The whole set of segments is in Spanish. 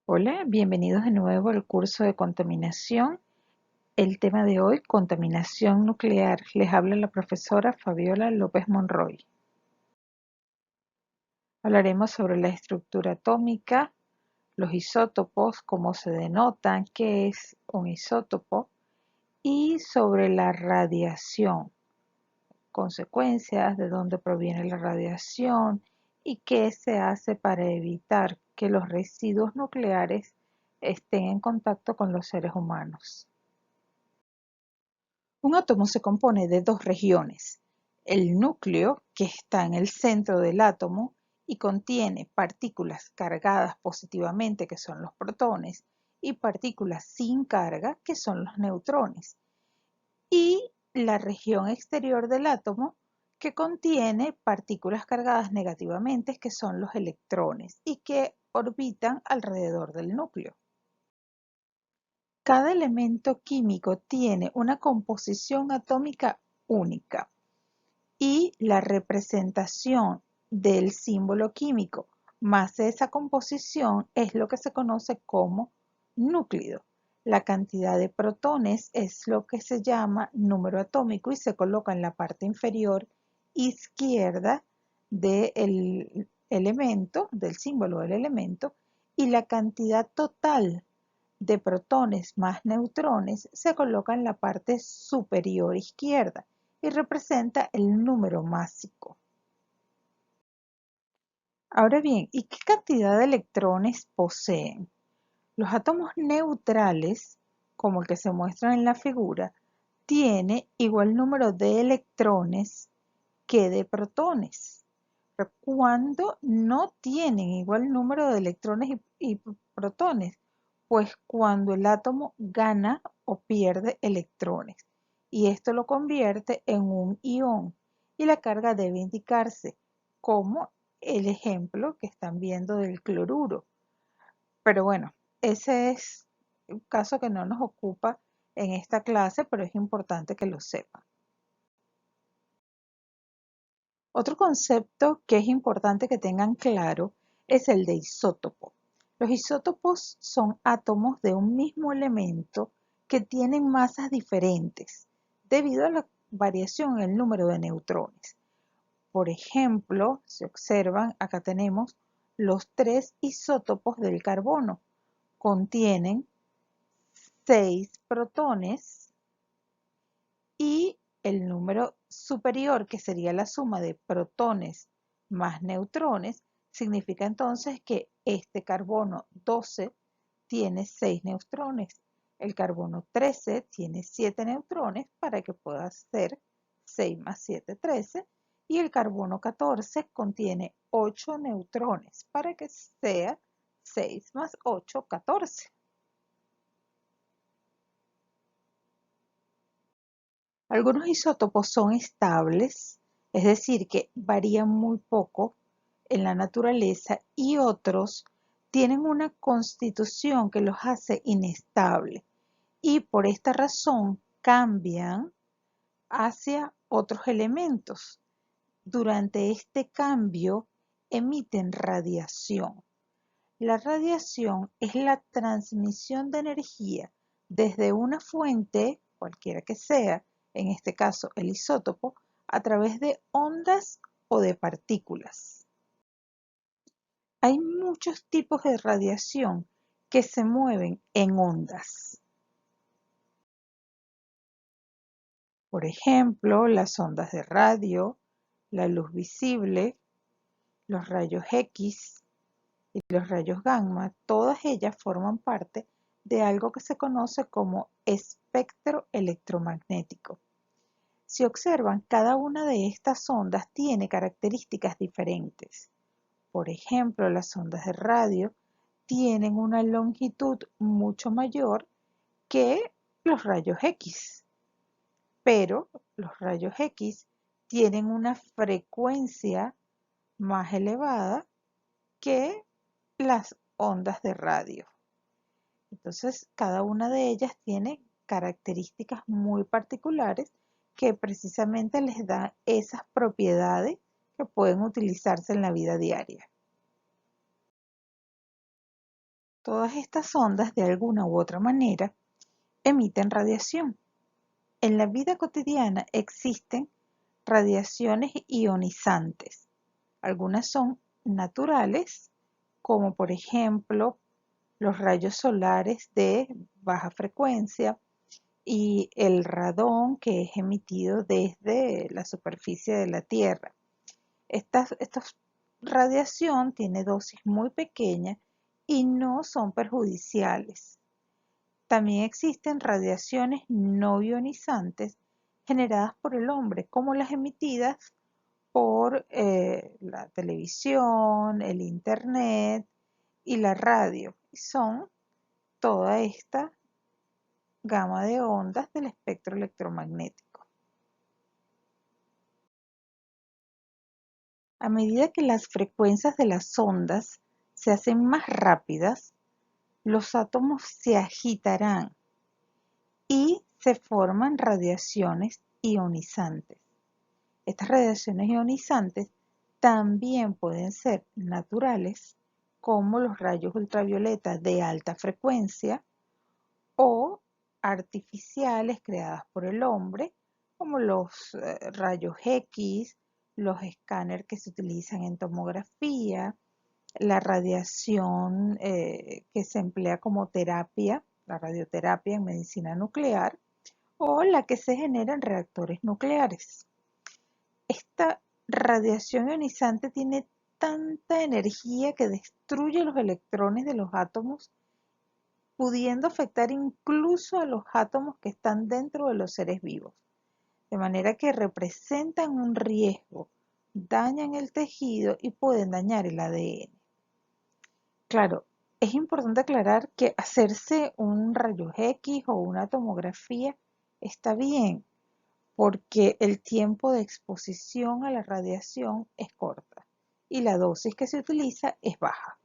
Hola, bienvenidos de nuevo al curso de contaminación. El tema de hoy, contaminación nuclear. Les habla la profesora Fabiola López Monroy. Hablaremos sobre la estructura atómica, los isótopos, cómo se denotan, qué es un isótopo y sobre la radiación, consecuencias, de dónde proviene la radiación y qué se hace para evitar que los residuos nucleares estén en contacto con los seres humanos. Un átomo se compone de dos regiones: el núcleo, que está en el centro del átomo y contiene partículas cargadas positivamente, que son los protones, y partículas sin carga, que son los neutrones, y la región exterior del átomo, que contiene partículas cargadas negativamente, que son los electrones, y que orbitan alrededor del núcleo. Cada elemento químico tiene una composición atómica única y la representación del símbolo químico más esa composición es lo que se conoce como núcleo. La cantidad de protones es lo que se llama número atómico y se coloca en la parte inferior izquierda del elemento, del símbolo del elemento, y la cantidad total de protones más neutrones se coloca en la parte superior izquierda y representa el número másico. Ahora bien, ¿y qué cantidad de electrones poseen? Los átomos neutrales, como el que se muestra en la figura, tiene igual número de electrones que de protones. ¿Cuándo no tienen igual número de electrones y protones? Pues cuando el átomo gana o pierde electrones, y esto lo convierte en un ión, y la carga debe indicarse, como el ejemplo que están viendo del cloruro. Pero bueno, ese es un caso que no nos ocupa en esta clase, pero es importante que lo sepan. Otro concepto que es importante que tengan claro es el de isótopo. Los isótopos son átomos de un mismo elemento que tienen masas diferentes debido a la variación en el número de neutrones. Por ejemplo, si observan, acá tenemos los tres isótopos del carbono. Contienen 6 protones y el número superior, que sería la suma de protones más neutrones, significa entonces que este carbono 12 tiene 6 neutrones, el carbono 13 tiene 7 neutrones para que pueda ser 6 más 7, 13, y el carbono 14 contiene 8 neutrones para que sea 6 más 8, 14. Algunos isótopos son estables, es decir, que varían muy poco en la naturaleza, y otros tienen una constitución que los hace inestables y por esta razón cambian hacia otros elementos. Durante este cambio emiten radiación. La radiación es la transmisión de energía desde una fuente, cualquiera que sea, en este caso el isótopo, a través de ondas o de partículas. Hay muchos tipos de radiación que se mueven en ondas. Por ejemplo, las ondas de radio, la luz visible, los rayos X y los rayos gamma, todas ellas forman parte de algo que se conoce como espectro electromagnético. Si observan, cada una de estas ondas tiene características diferentes. Por ejemplo, las ondas de radio tienen una longitud mucho mayor que los rayos X, pero los rayos X tienen una frecuencia más elevada que las ondas de radio. Entonces, cada una de ellas tiene características muy particulares que precisamente les dan esas propiedades que pueden utilizarse en la vida diaria. Todas estas ondas, de alguna u otra manera, emiten radiación. En la vida cotidiana existen radiaciones ionizantes. Algunas son naturales, como por ejemplo los rayos solares de baja frecuencia y el radón, que es emitido desde la superficie de la Tierra. Esta radiación tiene dosis muy pequeñas y no son perjudiciales. También existen radiaciones no ionizantes generadas por el hombre, como las emitidas por la televisión, el internet y la radio. Y son toda esta gama de ondas del espectro electromagnético. A medida que las frecuencias de las ondas se hacen más rápidas, los átomos se agitarán y se forman radiaciones ionizantes. Estas radiaciones ionizantes también pueden ser naturales, como los rayos ultravioleta de alta frecuencia, o artificiales creadas por el hombre, como los rayos X, los escáneres que se utilizan en tomografía, la radiación que se emplea como terapia, la radioterapia en medicina nuclear, o la que se genera en reactores nucleares. Esta radiación ionizante tiene tanta energía que destruye los electrones de los átomos, pudiendo afectar incluso a los átomos que están dentro de los seres vivos, de manera que representan un riesgo, dañan el tejido y pueden dañar el ADN. Claro, es importante aclarar que hacerse un rayos X o una tomografía está bien, porque el tiempo de exposición a la radiación es corta y la dosis que se utiliza es baja.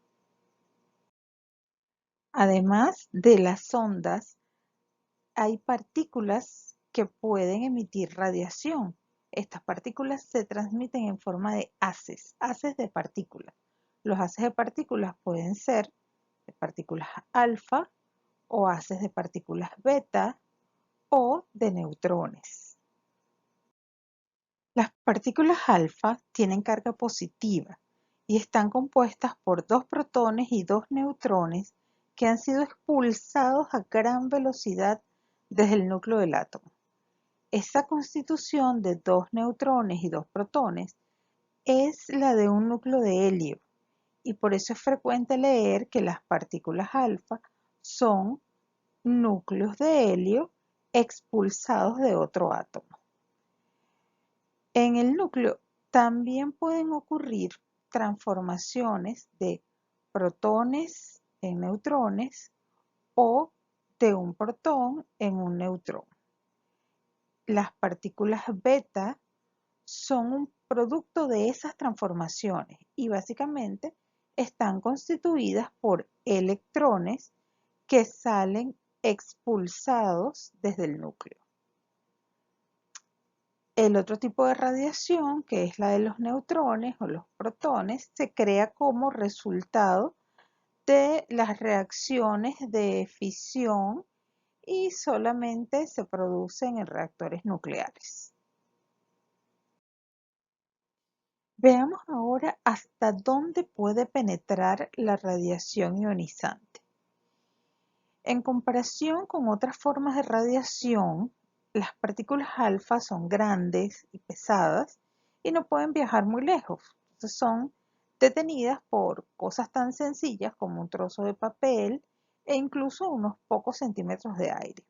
Además de las ondas, hay partículas que pueden emitir radiación. Estas partículas se transmiten en forma de haces de partículas. Los haces de partículas pueden ser de partículas alfa o haces de partículas beta o de neutrones. Las partículas alfa tienen carga positiva y están compuestas por 2 protones y 2 neutrones que han sido expulsados a gran velocidad desde el núcleo del átomo. Esa constitución de 2 neutrones y 2 protones es la de un núcleo de helio, y por eso es frecuente leer que las partículas alfa son núcleos de helio expulsados de otro átomo. En el núcleo también pueden ocurrir transformaciones de protones en neutrones o de un protón en un neutrón. Las partículas beta son un producto de esas transformaciones y básicamente están constituidas por electrones que salen expulsados desde el núcleo. El otro tipo de radiación, que es la de los neutrones o los protones, se crea como resultado de las reacciones de fisión y solamente se producen en reactores nucleares. Veamos ahora hasta dónde puede penetrar la radiación ionizante. En comparación con otras formas de radiación, las partículas alfa son grandes y pesadas y no pueden viajar muy lejos. Entonces son detenidas por cosas tan sencillas como un trozo de papel e incluso unos pocos centímetros de aire.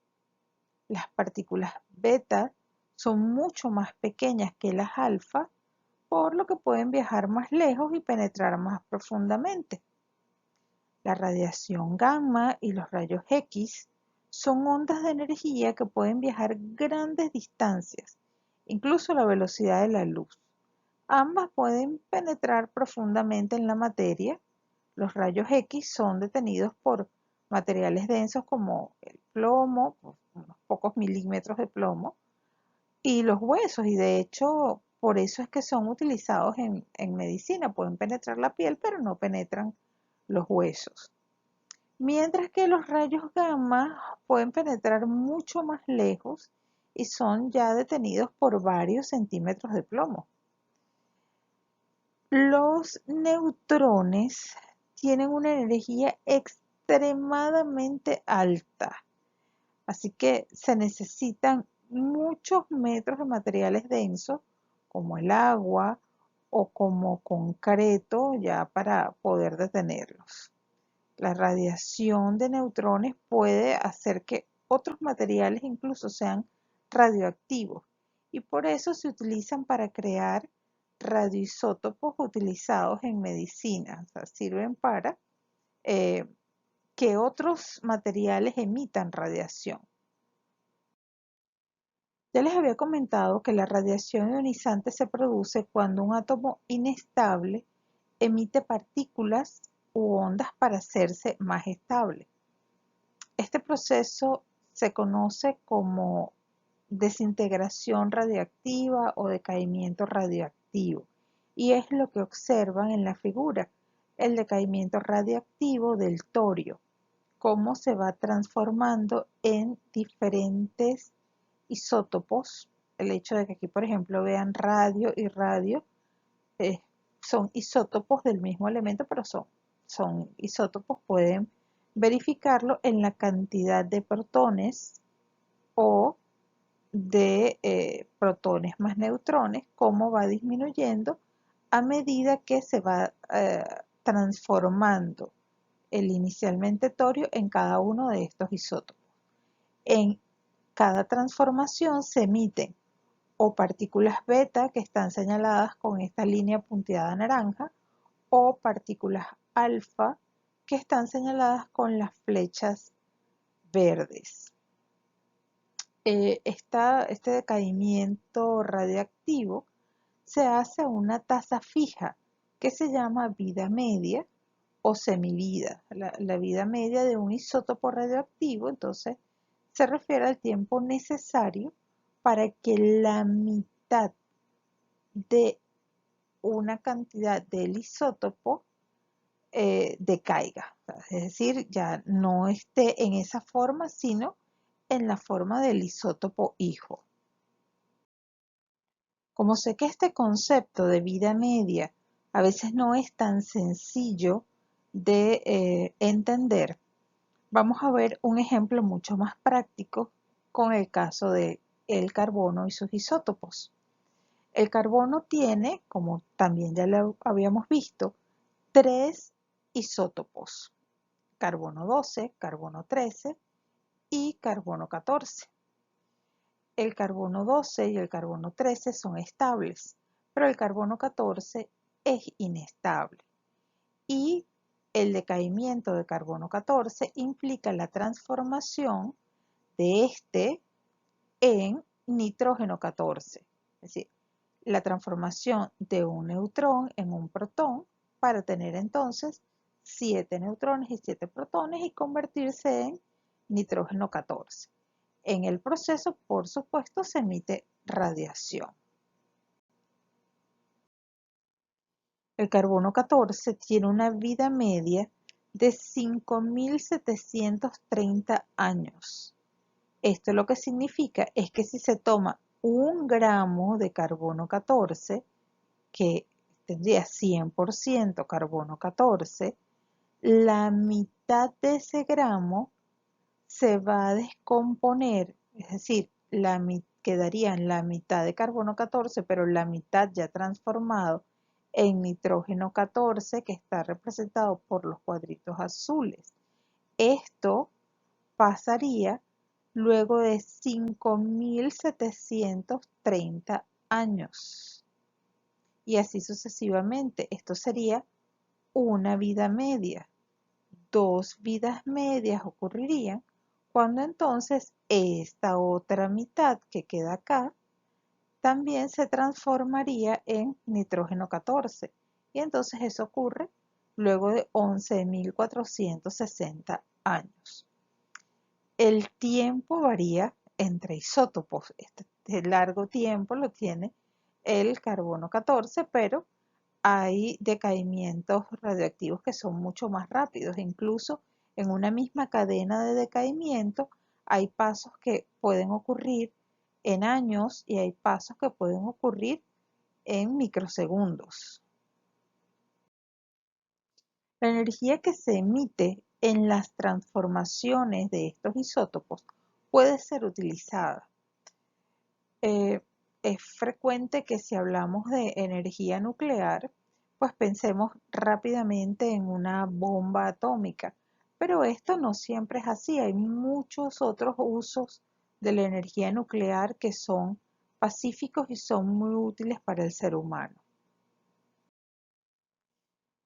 Las partículas beta son mucho más pequeñas que las alfa, por lo que pueden viajar más lejos y penetrar más profundamente. La radiación gamma y los rayos X son ondas de energía que pueden viajar grandes distancias, incluso a la velocidad de la luz. Ambas pueden penetrar profundamente en la materia. Los rayos X son detenidos por materiales densos como el plomo, unos pocos milímetros de plomo, y los huesos, y de hecho por eso es que son utilizados en medicina. Pueden penetrar la piel, pero no penetran los huesos. mientras que los rayos gamma pueden penetrar mucho más lejos y son ya detenidos por varios centímetros de plomo. Los neutrones tienen una energía extremadamente alta, así que se necesitan muchos metros de materiales densos como el agua o como concreto ya para poder detenerlos. La radiación de neutrones puede hacer que otros materiales incluso sean radioactivos y por eso se utilizan para crear radioisótopos utilizados en medicina. O sea, sirven para eh, que otros materiales emitan radiación. Ya les había comentado que la radiación ionizante se produce cuando un átomo inestable emite partículas u ondas para hacerse más estable. Este proceso se conoce como desintegración radioactiva o decaimiento radioactivo y es lo que observan en la figura, el decaimiento radioactivo del torio, cómo se va transformando en diferentes isótopos. El hecho de que aquí, por ejemplo, vean radio y radio, eh, son isótopos del mismo elemento, pero son isótopos, pueden verificarlo en la cantidad de protones o de protones más neutrones, cómo va disminuyendo a medida que se va transformando el inicialmente torio en cada uno de estos isótopos. En cada transformación se emiten o partículas beta que están señaladas con esta línea punteada naranja o partículas alfa que están señaladas con las flechas verdes. Este decaimiento radiactivo se hace a una tasa fija que se llama vida media o semivida. La vida media de un isótopo radioactivo, entonces, se refiere al tiempo necesario para que la mitad de una cantidad del isótopo decaiga. Es decir, ya no esté en esa forma, sino en la forma del isótopo hijo. Como sé que este concepto de vida media a veces no es tan sencillo de entender, vamos a ver un ejemplo mucho más práctico con el caso de el carbono y sus isótopos. El carbono tiene, como también ya lo habíamos visto, tres isótopos: carbono 12, carbono 13 y carbono 14. El carbono 12 y el carbono 13 son estables, pero el carbono 14 es inestable. Y el decaimiento de carbono 14 implica la transformación de este en nitrógeno 14. Es decir, la transformación de un neutrón en un protón para tener entonces 7 neutrones y 7 protones y convertirse en nitrógeno 14. En el proceso, por supuesto, se emite radiación. El carbono 14 tiene una vida media de 5.730 años. Esto lo que significa es que si se toma 1 gramo de carbono 14, que tendría 100% carbono 14, la mitad de ese gramo se va a descomponer, es decir, quedarían la mitad de carbono 14, pero la mitad ya transformado en nitrógeno 14, que está representado por los cuadritos azules. Esto pasaría luego de 5.730 años. Y así sucesivamente. Esto sería una vida media. 2 vidas medias ocurrirían cuando entonces esta otra mitad que queda acá también se transformaría en nitrógeno 14. Y entonces eso ocurre luego de 11.460 años. El tiempo varía entre isótopos. Este largo tiempo lo tiene el carbono 14, pero hay decaimientos radioactivos que son mucho más rápidos. Incluso En una misma cadena de decaimiento hay pasos que pueden ocurrir en años y hay pasos que pueden ocurrir en microsegundos. La energía que se emite en las transformaciones de estos isótopos puede ser utilizada. Es frecuente que si hablamos de energía nuclear, pues pensemos rápidamente en una bomba atómica, pero esto no siempre es así. Hay muchos otros usos de la energía nuclear que son pacíficos y son muy útiles para el ser humano.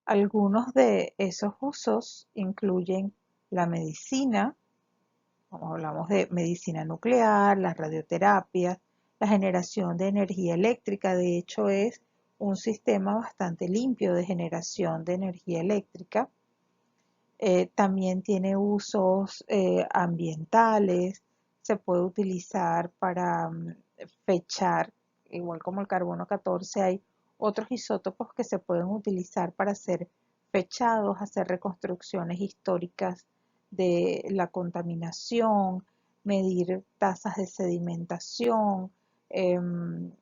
Algunos de esos usos incluyen la medicina, como hablamos de medicina nuclear, las radioterapias, la generación de energía eléctrica. De hecho, es un sistema bastante limpio de generación de energía eléctrica. También tiene usos ambientales, se puede utilizar para fechar, igual como el carbono 14, hay otros isótopos que se pueden utilizar para hacer fechados, hacer reconstrucciones históricas de la contaminación, medir tasas de sedimentación, em,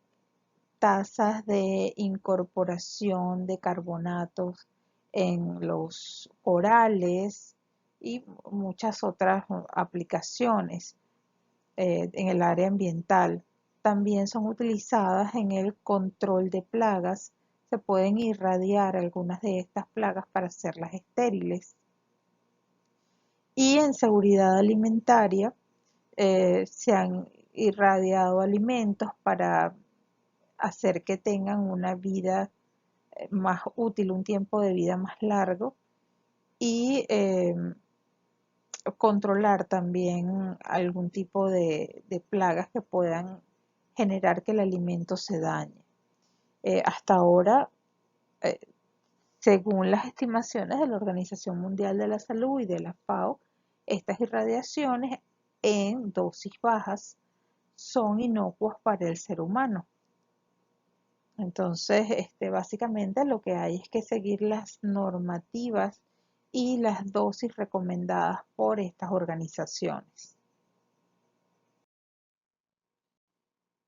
tasas de incorporación de carbonatos en los corales y muchas otras aplicaciones en el área ambiental. También son utilizadas en el control de plagas. Se pueden irradiar algunas de estas plagas para hacerlas estériles. Y en seguridad alimentaria se han irradiado alimentos para hacer que tengan una vida más útil, un tiempo de vida más largo y controlar también algún tipo de plagas que puedan generar que el alimento se dañe. Hasta ahora, eh, según las estimaciones de la Organización Mundial de la Salud y de la FAO, estas irradiaciones en dosis bajas son inocuas para el ser humano. Entonces, básicamente lo que hay es que seguir las normativas y las dosis recomendadas por estas organizaciones.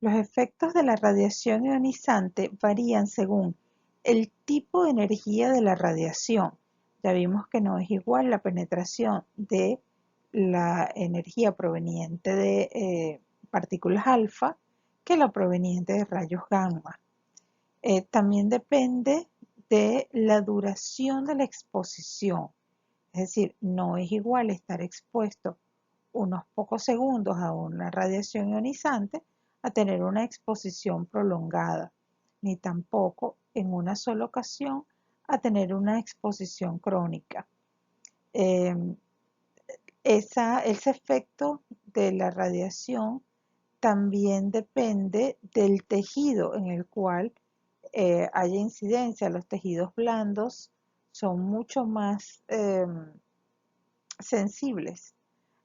Los efectos de la radiación ionizante varían según el tipo de energía de la radiación. Ya vimos que no es igual la penetración de la energía proveniente de partículas alfa que la proveniente de rayos gamma. También depende de la duración de la exposición. Es decir, no es igual estar expuesto unos pocos segundos a una radiación ionizante a tener una exposición prolongada, ni tampoco en una sola ocasión a tener una exposición crónica. Ese efecto de la radiación también depende del tejido en el cual haya incidencia. Los tejidos blandos son mucho más sensibles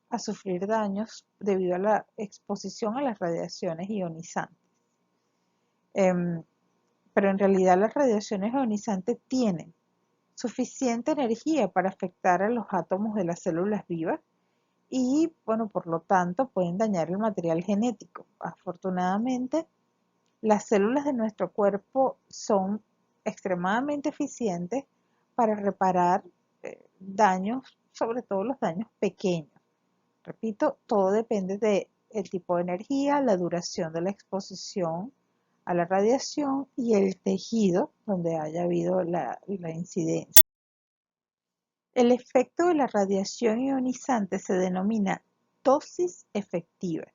a sufrir daños debido a la exposición a las radiaciones ionizantes. Pero en realidad las radiaciones ionizantes tienen suficiente energía para afectar a los átomos de las células vivas y, bueno, por lo tanto pueden dañar el material genético. Afortunadamente, las células de nuestro cuerpo son extremadamente eficientes para reparar daños, sobre todo los daños pequeños. Repito, todo depende del tipo de energía, la duración de la exposición a la radiación y el tejido donde haya habido la incidencia. El efecto de la radiación ionizante se denomina dosis efectiva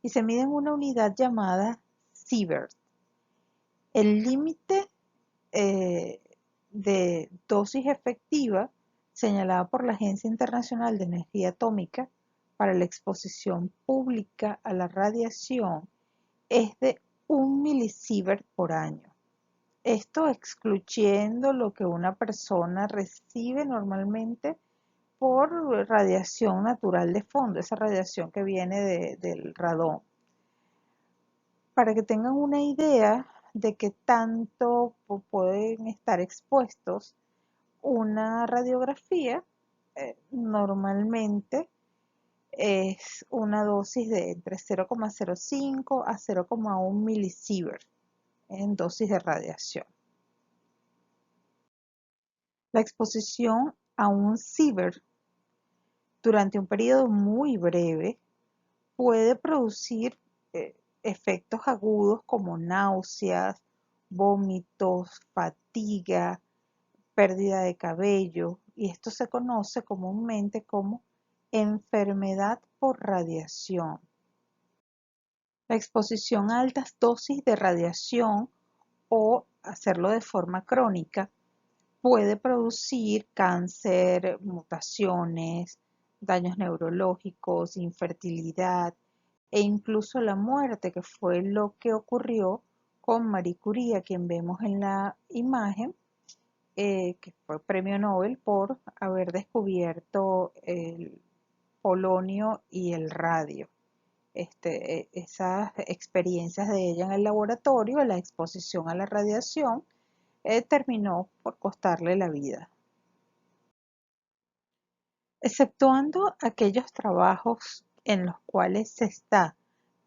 y se mide en una unidad llamada sievert. El límite de dosis efectiva señalada por la Agencia Internacional de Energía Atómica para la exposición pública a la radiación es de 1 milisievert por año. Esto excluyendo lo que una persona recibe normalmente por radiación natural de fondo, esa radiación que viene del radón. Para que tengan una idea de qué tanto pueden estar expuestos, una radiografía normalmente es una dosis de entre 0,05 a 0,1 milisievert en dosis de radiación. La exposición a un sievert durante un periodo muy breve puede producir efectos agudos como náuseas, vómitos, fatiga, pérdida de cabello, y esto se conoce comúnmente como enfermedad por radiación. La exposición a altas dosis de radiación o hacerlo de forma crónica puede producir cáncer, mutaciones, daños neurológicos, infertilidad e incluso la muerte, que fue lo que ocurrió con Marie Curie, a quien vemos en la imagen, que fue premio Nobel por haber descubierto el polonio y el radio. Esas experiencias de ella en el laboratorio, la exposición a la radiación, terminó por costarle la vida. Exceptuando aquellos trabajos en los cuales se está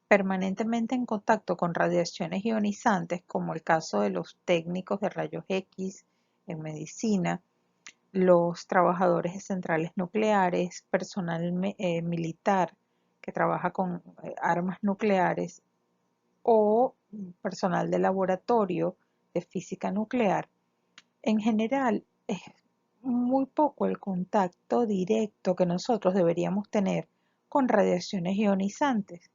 permanentemente en contacto con radiaciones ionizantes, como el caso de los técnicos de rayos X en medicina, los trabajadores de centrales nucleares, personal militar que trabaja con armas nucleares o personal de laboratorio de física nuclear, en general es muy poco el contacto directo que nosotros deberíamos tener con radiaciones ionizantes.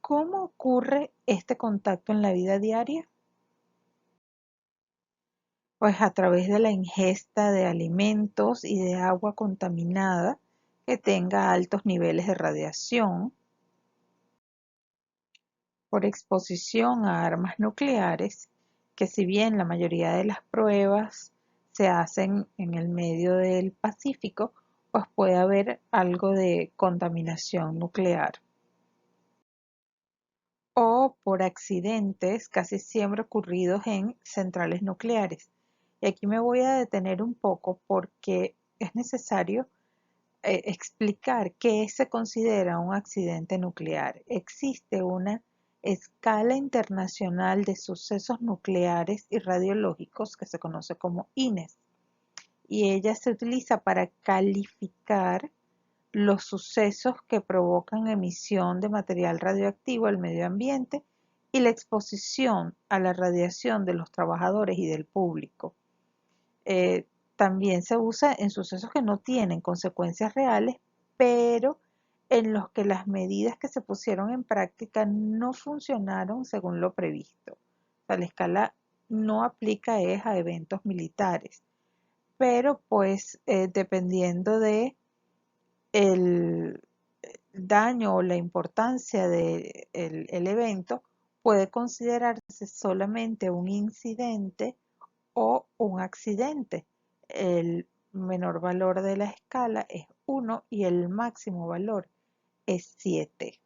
¿Cómo ocurre este contacto en la vida diaria? Pues a través de la ingesta de alimentos y de agua contaminada que tenga altos niveles de radiación, por exposición a armas nucleares, que si bien la mayoría de las pruebas se hacen en el medio del Pacífico, pues puede haber algo de contaminación nuclear. O por accidentes casi siempre ocurridos en centrales nucleares. Y aquí me voy a detener un poco porque es necesario explicar qué se considera un accidente nuclear. Existe una escala internacional de sucesos nucleares y radiológicos que se conoce como INES, y ella se utiliza para calificar los sucesos que provocan emisión de material radioactivo al medio ambiente y la exposición a la radiación de los trabajadores y del público. También se usa en sucesos que no tienen consecuencias reales, pero en los que las medidas que se pusieron en práctica no funcionaron según lo previsto. O sea, la escala no aplica a eventos militares, pero pues dependiendo de el daño o la importancia del evento, puede considerarse solamente un incidente o un accidente. El menor valor de la escala es 1 y el máximo valor es 7.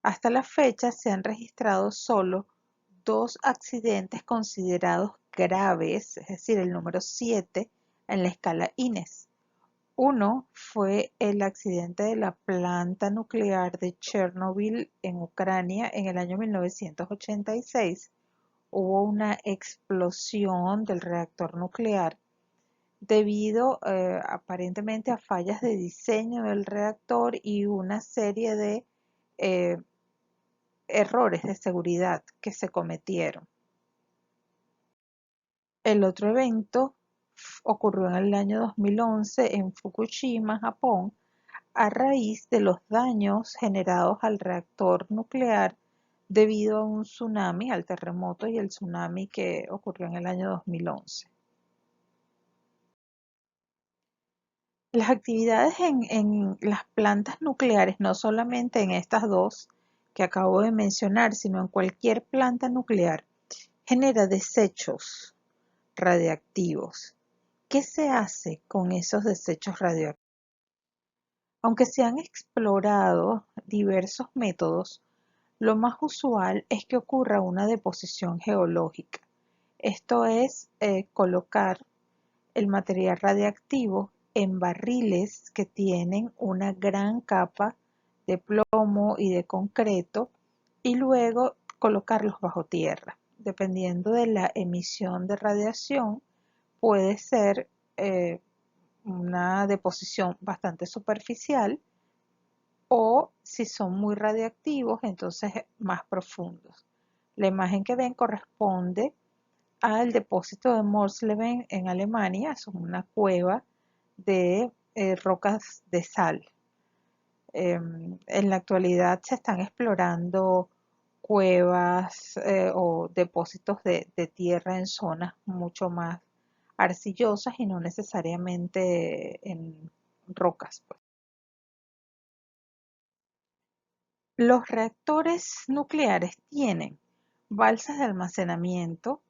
Hasta la fecha se han registrado solo 2 accidentes considerados graves, es decir, el número 7 en la escala INES. Uno fue el accidente de la planta nuclear de Chernobyl en Ucrania en el año 1986. Hubo una explosión del reactor nuclear debido aparentemente a fallas de diseño del reactor y una serie de eh, errores de seguridad que se cometieron. El otro evento ocurrió en el año 2011 en Fukushima, Japón, a raíz de los daños generados al reactor nuclear debido a un tsunami, al terremoto y el tsunami que ocurrió en el año 2011. Las actividades en las plantas nucleares, no solamente en estas dos que acabo de mencionar, sino en cualquier planta nuclear, genera desechos radiactivos. ¿Qué se hace con esos desechos radioactivos? Aunque se han explorado diversos métodos, lo más usual es que ocurra una deposición geológica. Esto es colocar el material radiactivo en barriles que tienen una gran capa de plomo y de concreto y luego colocarlos bajo tierra. Dependiendo de la emisión de radiación, puede ser una deposición bastante superficial o si son muy radiactivos, entonces más profundos. La imagen que ven corresponde al depósito de Morsleben en Alemania, es una cueva de rocas de sal. En la actualidad se están explorando cuevas o depósitos de tierra en zonas mucho más arcillosas y no necesariamente en rocas, pues. Los reactores nucleares tienen balsas de almacenamiento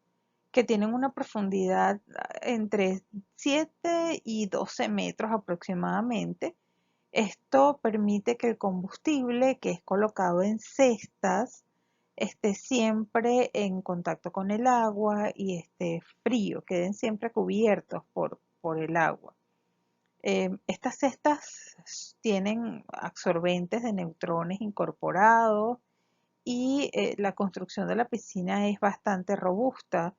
que tienen una profundidad entre 7 y 12 metros aproximadamente. Esto permite que el combustible que es colocado en cestas esté siempre en contacto con el agua y esté frío, queden siempre cubiertos por el agua. Estas cestas tienen absorbentes de neutrones incorporados y la construcción de la piscina es bastante robusta.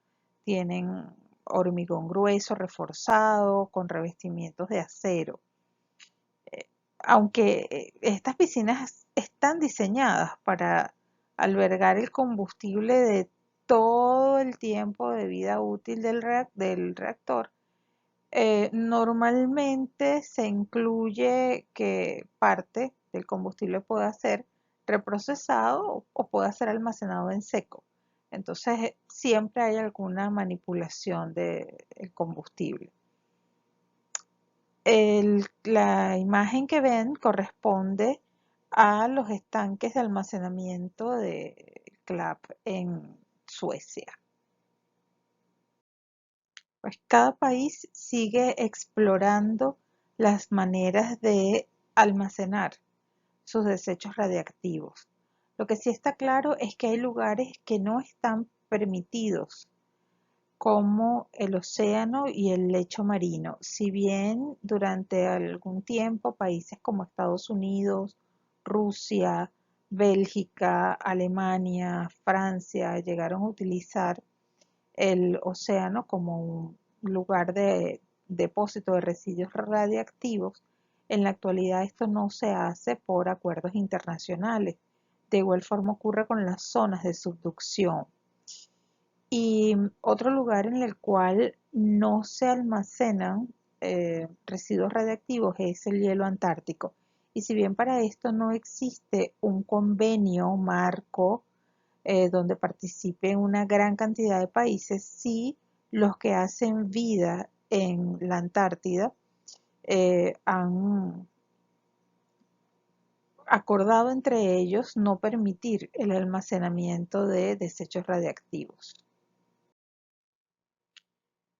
Tienen hormigón grueso reforzado con revestimientos de acero. Aunque estas piscinas están diseñadas para albergar el combustible de todo el tiempo de vida útil del reactor, normalmente se incluye que parte del combustible pueda ser reprocesado o pueda ser almacenado en seco. Entonces, siempre hay alguna manipulación del combustible. La imagen que ven corresponde a los estanques de almacenamiento de CLAP en Suecia. Pues cada país sigue explorando las maneras de almacenar sus desechos radiactivos. Lo que sí está claro es que hay lugares que no están permitidos, como el océano y el lecho marino. Si bien durante algún tiempo países como Estados Unidos, Rusia, Bélgica, Alemania, Francia llegaron a utilizar el océano como un lugar de depósito de residuos radiactivos, en la actualidad esto no se hace por acuerdos internacionales. De igual forma ocurre con las zonas de subducción. Y otro lugar en el cual no se almacenan residuos radiactivos es el hielo antártico. Y si bien para esto no existe un convenio marco donde participen una gran cantidad de países, sí los que hacen vida en la Antártida han acordado entre ellos no permitir el almacenamiento de desechos radiactivos.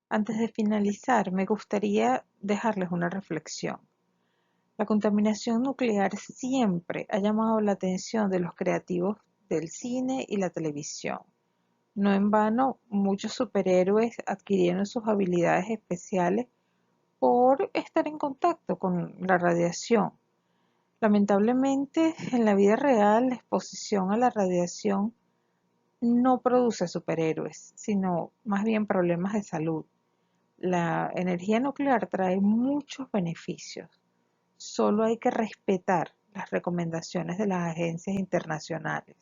Antes de finalizar, me gustaría dejarles una reflexión. La contaminación nuclear siempre ha llamado la atención de los creativos del cine y la televisión. No en vano, muchos superhéroes adquirieron sus habilidades especiales por estar en contacto con la radiación. Lamentablemente, en la vida real, la exposición a la radiación no produce superhéroes, sino más bien problemas de salud. La energía nuclear trae muchos beneficios. Solo hay que respetar las recomendaciones de las agencias internacionales.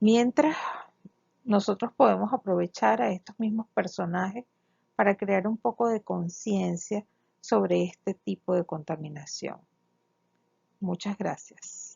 Mientras, nosotros podemos aprovechar a estos mismos personajes para crear un poco de conciencia sobre este tipo de contaminación. Muchas gracias.